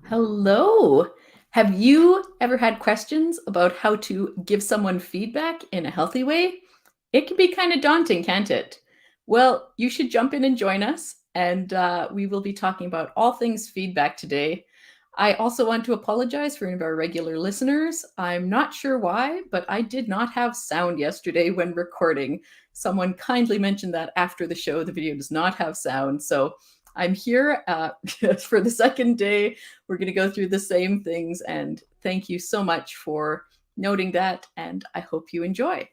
Hello. Have you ever had questions about how to give someone feedback in a healthy way? It can be kind of daunting, can't it? Well, you should jump in and join us, and we will be talking about all things feedback today. I also want to apologize for any of our regular listeners. I'm not sure why, but I did not have sound yesterday when recording. Someone kindly mentioned that after the show, the video does not have sound. So I'm here for the second day. We're going to go through the same things. And thank you so much for noting that. And I hope you enjoy.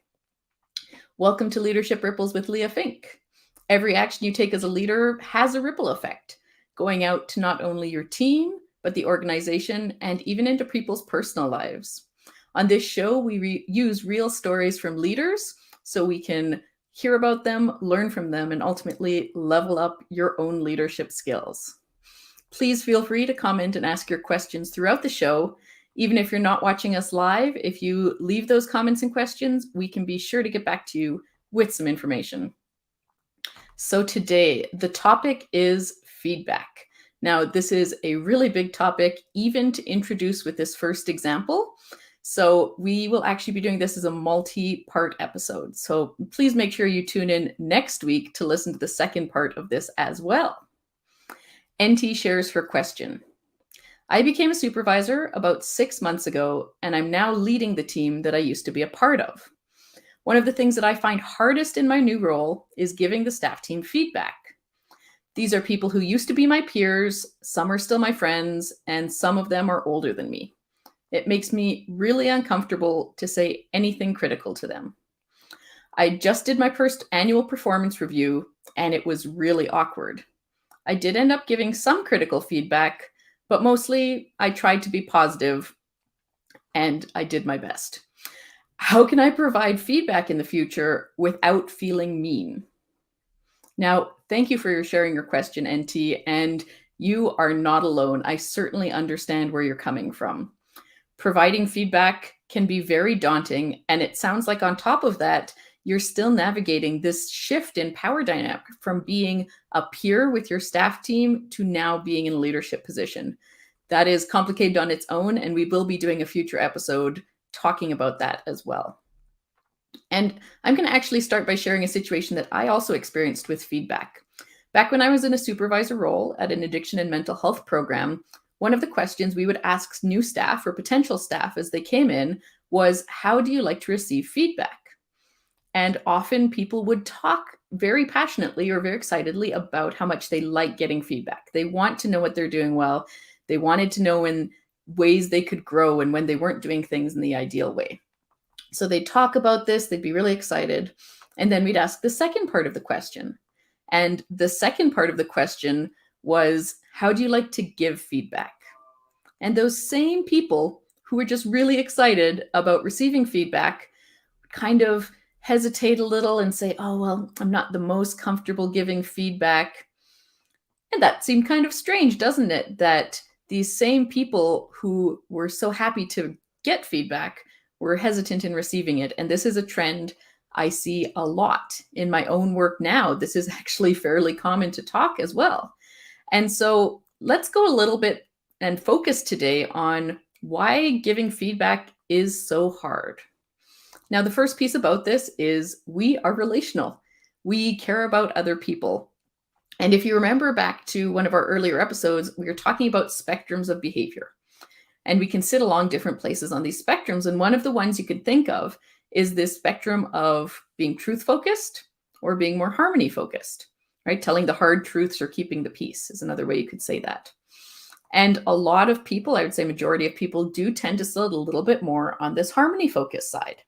Welcome to Leadership Ripples with Leah Fink. Every action you take as a leader has a ripple effect, going out to not only your team, but the organization and even into people's personal lives. On this show, we use real stories from leaders so we can hear about them, learn from them, and ultimately level up your own leadership skills. Please feel free to comment and ask your questions throughout the show. Even if you're not watching us live, if you leave those comments and questions, we can be sure to get back to you with some information. So today, the topic is feedback. Now, this is a really big topic, even to introduce with this first example. So we will actually be doing this as a multi-part episode. So please make sure you tune in next week to listen to the second part of this as well. NT shares her question. I became a supervisor about 6 months ago, and I'm now leading the team that I used to be a part of. One of the things that I find hardest in my new role is giving the staff team feedback. These are people who used to be my peers, some are still my friends, and some of them are older than me. It makes me really uncomfortable to say anything critical to them. I just did my first annual performance review, and it was really awkward. I did end up giving some critical feedback, but mostly I tried to be positive and I did my best. How can I provide feedback in the future without feeling mean? Now, thank you for sharing your question, NT, and you are not alone. I certainly understand where you're coming from. Providing feedback can be very daunting, and it sounds like on top of that, you're still navigating this shift in power dynamic from being a peer with your staff team to now being in a leadership position. That is complicated on its own, and we will be doing a future episode talking about that as well. And I'm going to actually start by sharing a situation that I also experienced with feedback. Back when I was in a supervisor role at an addiction and mental health program, one of the questions we would ask new staff or potential staff as they came in was, how do you like to receive feedback? And often people would talk very passionately or very excitedly about how much they like getting feedback. They want to know what they're doing well. They wanted to know in ways they could grow and when they weren't doing things in the ideal way. So they'd talk about this, they'd be really excited. And then we'd ask the second part of the question. And the second part of the question was, how do you like to give feedback? And those same people who were just really excited about receiving feedback kind of hesitate a little and say, oh, well, I'm not the most comfortable giving feedback. And that seemed kind of strange, doesn't it? That these same people who were so happy to get feedback were hesitant in receiving it. And this is a trend I see a lot in my own work now. This is actually fairly common to talk as well. And so let's go a little bit and focus today on why giving feedback is so hard. Now, the first piece about this is we are relational. We care about other people. And if you remember back to one of our earlier episodes, we were talking about spectrums of behavior. And we can sit along different places on these spectrums. And one of the ones you could think of is this spectrum of being truth-focused or being more harmony-focused, right? Telling the hard truths or keeping the peace is another way you could say that. And a lot of people, I would say majority of people, do tend to sit a little bit more on this harmony-focused side.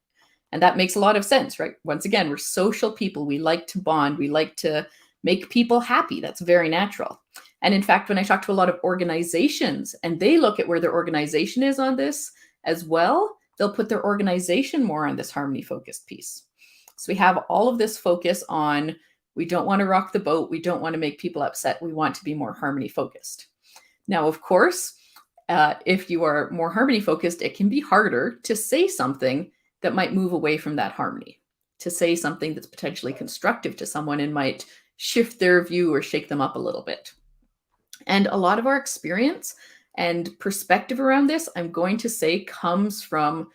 And that makes a lot of sense, right? Once again, we're social people. We like to bond. We like to make people happy. That's very natural. And in fact, when I talk to a lot of organizations and they look at where their organization is on this as well, they'll put their organization more on this harmony-focused piece. So we have all of this focus on, we don't want to rock the boat. We don't want to make people upset. We want to be more harmony-focused. Now, of course, if you are more harmony-focused, it can be harder to say something that might move away from that harmony, to say something that's potentially constructive to someone and might shift their view or shake them up a little bit. And a lot of our experience and perspective around this, I'm going to say, comes from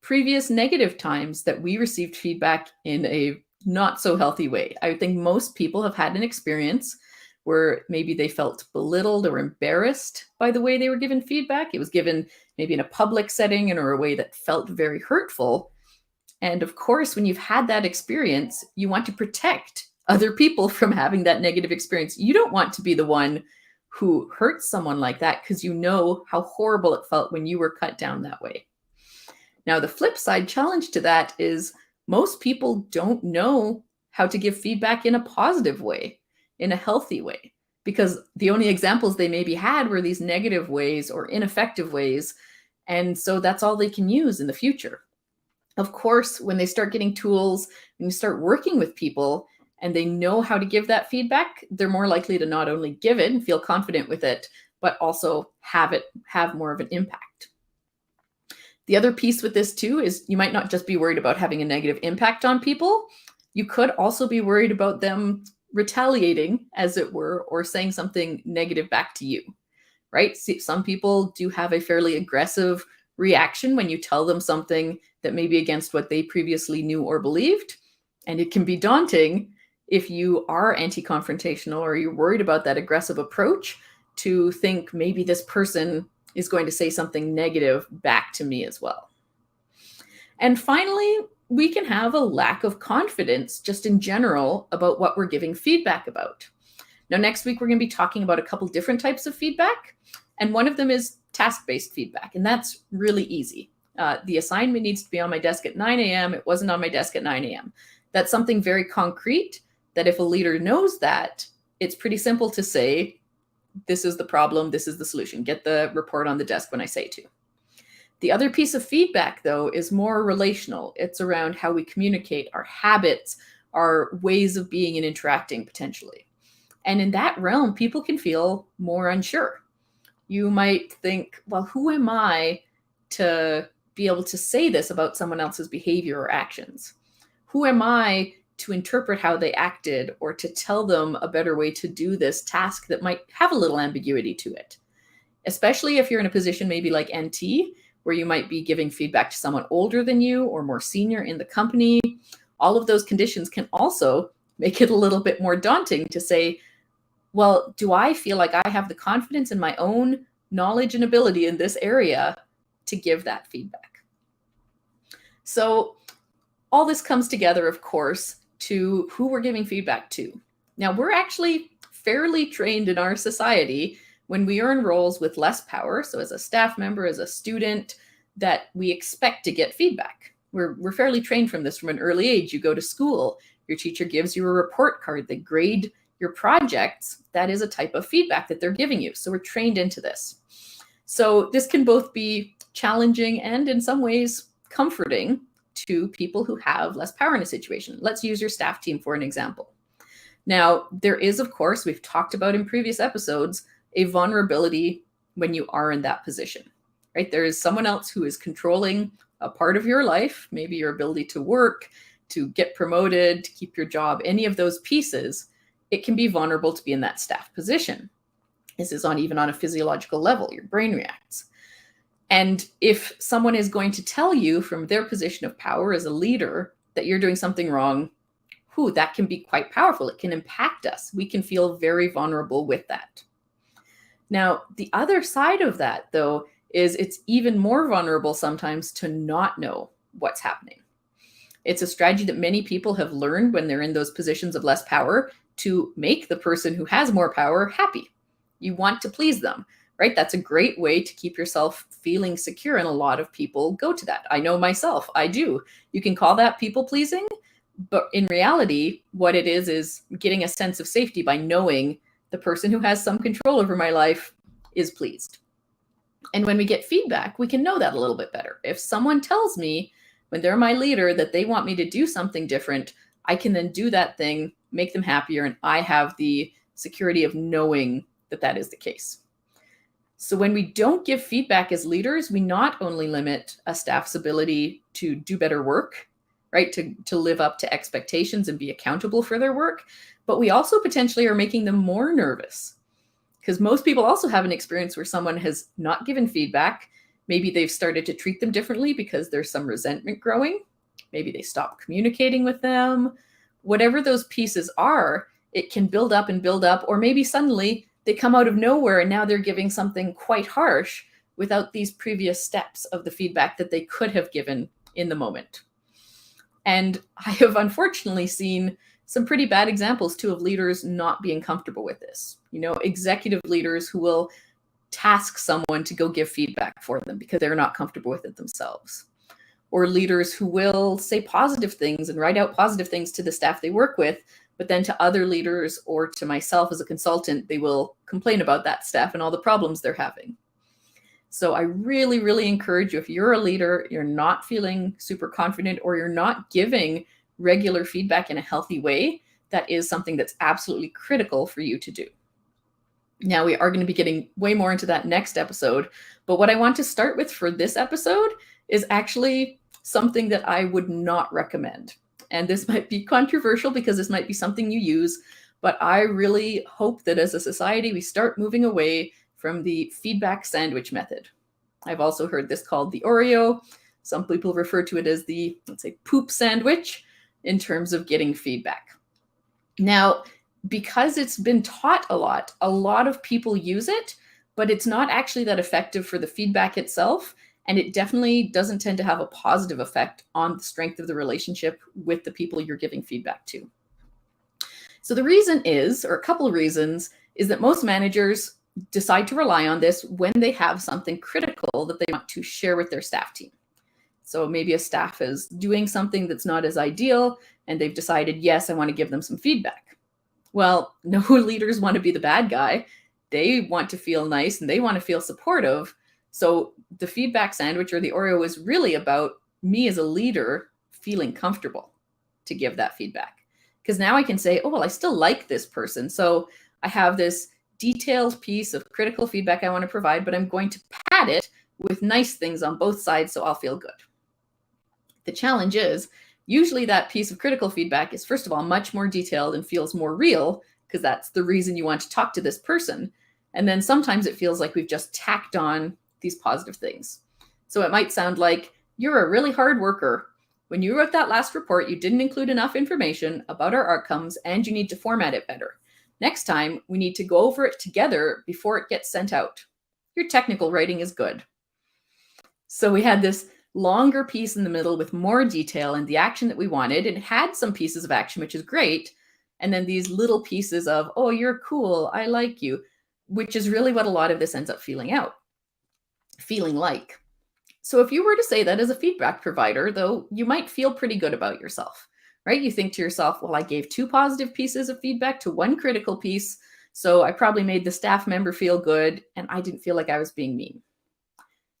previous negative times that we received feedback in a not so healthy way. I think most people have had an experience where maybe they felt belittled or embarrassed by the way they were given feedback. It was given maybe in a public setting and or a way that felt very hurtful. And of course, when you've had that experience, you want to protect other people from having that negative experience. You don't want to be the one who hurts someone like that because you know how horrible it felt when you were cut down that way. Now, the flip side challenge to that is most people don't know how to give feedback in a positive way, in a healthy way, because the only examples they maybe had were these negative ways or ineffective ways. And so that's all they can use in the future. Of course, when they start getting tools, when you start working with people and they know how to give that feedback, they're more likely to not only give it and feel confident with it, but also have more of an impact. The other piece with this too is you might not just be worried about having a negative impact on people. You could also be worried about them retaliating, as it were, or saying something negative back to you, right? See, some people do have a fairly aggressive reaction when you tell them something that may be against what they previously knew or believed. And it can be daunting if you are anti-confrontational or you're worried about that aggressive approach to think maybe this person is going to say something negative back to me as well. And finally, we can have a lack of confidence just in general about what we're giving feedback about. Now, next week, we're going to be talking about a couple different types of feedback. And one of them is task-based feedback. And that's really easy. The assignment needs to be on my desk at 9 a.m. It wasn't on my desk at 9 a.m. That's something very concrete that if a leader knows that, it's pretty simple to say, this is the problem, this is the solution. Get the report on the desk when I say to. The other piece of feedback, though, is more relational. It's around how we communicate, our habits, our ways of being and interacting potentially. And in that realm, people can feel more unsure. You might think, well, who am I to be able to say this about someone else's behavior or actions? Who am I to interpret how they acted or to tell them a better way to do this task that might have a little ambiguity to it? Especially if you're in a position maybe like NT, where you might be giving feedback to someone older than you or more senior in the company. All of those conditions can also make it a little bit more daunting to say, well, do I feel like I have the confidence in my own knowledge and ability in this area to give that feedback? So all this comes together, of course, to who we're giving feedback to. Now, we're actually fairly trained in our society when we are in roles with less power, so as a staff member, as a student, that we expect to get feedback. We're fairly trained from this from an early age. You go to school, your teacher gives you a report card, they grade your projects. That is a type of feedback that they're giving you. So we're trained into this. So this can both be challenging and in some ways comforting to people who have less power in a situation. Let's use your staff team for an example. Now, there is, of course, we've talked about in previous episodes, a vulnerability when you are in that position, right? There is someone else who is controlling a part of your life, maybe your ability to work, to get promoted, to keep your job, any of those pieces. It can be vulnerable to be in that staff position. This is even on a physiological level, your brain reacts. And if someone is going to tell you from their position of power as a leader that you're doing something wrong, that can be quite powerful. It can impact us. We can feel very vulnerable with that. Now, the other side of that, though, is it's even more vulnerable sometimes to not know what's happening. It's a strategy that many people have learned when they're in those positions of less power to make the person who has more power happy. You want to please them, right? That's a great way to keep yourself feeling secure. And a lot of people go to that. I know myself, I do. You can call that people pleasing, but in reality, what it is getting a sense of safety by knowing the person who has some control over my life is pleased. And when we get feedback, we can know that a little bit better. If someone tells me when they're my leader that they want me to do something different, I can then do that thing, make them happier, and I have the security of knowing that that is the case. So when we don't give feedback as leaders, we not only limit a staff's ability to do better work, right, to live up to expectations and be accountable for their work, but we also potentially are making them more nervous. because most people also have an experience where someone has not given feedback. Maybe they've started to treat them differently because there's some resentment growing. Maybe they stop communicating with them. Whatever those pieces are, it can build up and build up, or maybe suddenly they come out of nowhere and now they're giving something quite harsh without these previous steps of the feedback that they could have given in the moment. And I have unfortunately seen some pretty bad examples too of leaders not being comfortable with this. Executive leaders who will task someone to go give feedback for them because they're not comfortable with it themselves. Or leaders who will say positive things and write out positive things to the staff they work with, but then to other leaders or to myself as a consultant, they will complain about that staff and all the problems they're having. So I really, really encourage you, if you're a leader, you're not feeling super confident, or you're not giving regular feedback in a healthy way, that is something that's absolutely critical for you to do. Now, we are going to be getting way more into that next episode, but what I want to start with for this episode is actually something that I would not recommend. And this might be controversial because this might be something you use, but I really hope that as a society, we start moving away from the feedback sandwich method. I've also heard this called the Oreo. Some people refer to it as the, let's say, poop sandwich in terms of getting feedback. Now, because it's been taught a lot of people use it, but it's not actually that effective for the feedback itself. And it definitely doesn't tend to have a positive effect on the strength of the relationship with the people you're giving feedback to. So the reason is, or a couple of reasons, is that most managers decide to rely on this when they have something critical that they want to share with their staff team. So maybe a staff is doing something that's not as ideal, and they've decided, yes, I want to give them some feedback. Well, no leaders want to be the bad guy. They want to feel nice and they want to feel supportive. So the feedback sandwich or the Oreo is really about me as a leader feeling comfortable to give that feedback. Because now I can say, oh, well, I still like this person. So I have this detailed piece of critical feedback I want to provide, but I'm going to pad it with nice things on both sides so I'll feel good. The challenge is, usually that piece of critical feedback is, first of all, much more detailed and feels more real, because that's the reason you want to talk to this person. And then sometimes it feels like we've just tacked on these positive things. So it might sound like, you're a really hard worker. When you wrote that last report, you didn't include enough information about our outcomes and you need to format it better. Next time, we need to go over it together before it gets sent out. Your technical writing is good. So we had this longer piece in the middle with more detail and the action that we wanted. It had some pieces of action, which is great. And then these little pieces of, oh, you're cool, I like you, which is really what a lot of this ends up feeling like. So if you were to say that as a feedback provider, though, you might feel pretty good about yourself, right? You think to yourself, well, I gave 2 positive pieces of feedback to 1 critical piece, so I probably made the staff member feel good, and I didn't feel like I was being mean.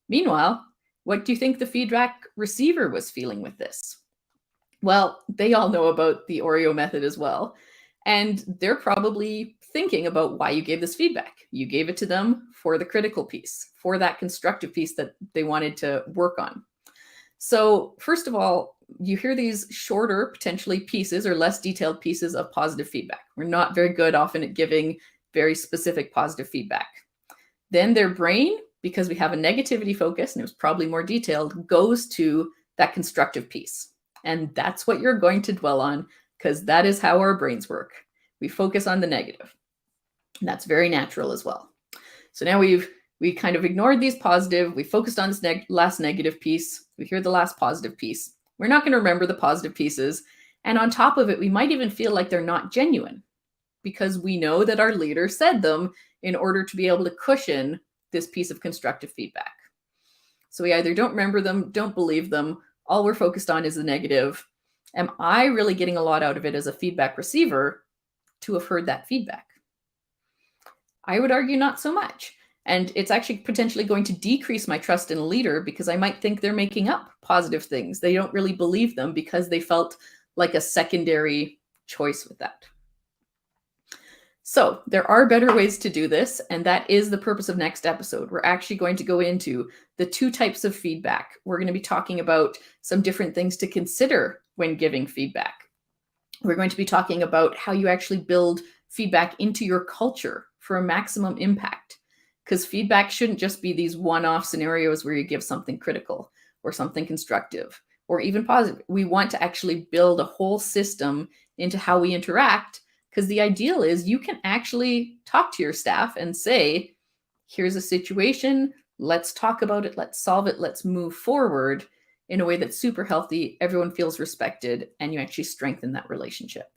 Meanwhile, what do you think the feedback receiver was feeling with this? Well, they all know about the Oreo method as well, and they're probably thinking about why you gave this feedback. You gave it to them for the critical piece, for that constructive piece that they wanted to work on. So first of all, you hear these shorter, potentially pieces or less detailed pieces of positive feedback. We're not very good often at giving very specific positive feedback. Then their brain, because we have a negativity focus and it was probably more detailed, goes to that constructive piece. And that's what you're going to dwell on, because that is how our brains work. We focus on the negative. And that's very natural as well. So now we kind of ignored these positive. We focused on this last negative piece. We hear the last positive piece. We're not going to remember the positive pieces. And on top of it, we might even feel like they're not genuine, because we know that our leader said them in order to be able to cushion this piece of constructive feedback. So we either don't remember them, don't believe them. All we're focused on is the negative. Am I really getting a lot out of it as a feedback receiver to have heard that feedback? I would argue not so much. And it's actually potentially going to decrease my trust in a leader, because I might think they're making up positive things. They don't really believe them because they felt like a secondary choice with that. So there are better ways to do this, and that is the purpose of next episode. We're actually going to go into the 2 types of feedback. We're going to be talking about some different things to consider when giving feedback. We're going to be talking about how you actually build feedback into your culture for a maximum impact. Because feedback shouldn't just be these one-off scenarios where you give something critical or something constructive or even positive. We want to actually build a whole system into how we interact, because the ideal is you can actually talk to your staff and say, here's a situation, let's talk about it, let's solve it, let's move forward in a way that's super healthy, everyone feels respected, and you actually strengthen that relationship.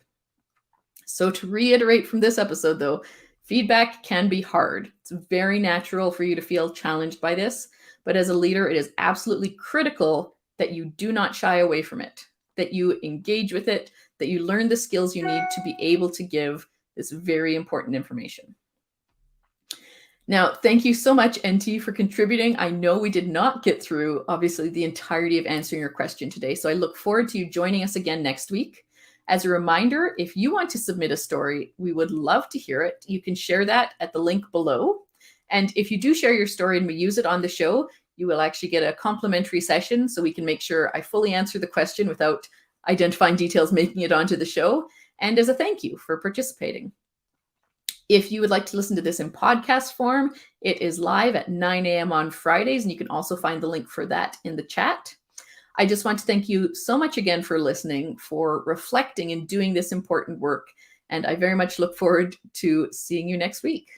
So to reiterate from this episode though, feedback can be hard. It's very natural for you to feel challenged by this, but as a leader, it is absolutely critical that you do not shy away from it, that you engage with it, that you learn the skills you need to be able to give this very important information. Now, thank you so much, NT, for contributing. I know we did not get through, obviously, the entirety of answering your question today, so I look forward to you joining us again next week. As a reminder, if you want to submit a story, we would love to hear it. You can share that at the link below. And if you do share your story and we use it on the show, you will actually get a complimentary session so we can make sure I fully answer the question without identifying details making it onto the show, and as a thank you for participating. If you would like to listen to this in podcast form, it is live at 9 a.m. on Fridays, and you can also find the link for that in the chat. I just want to thank you so much again for listening, for reflecting and doing this important work, and I very much look forward to seeing you next week.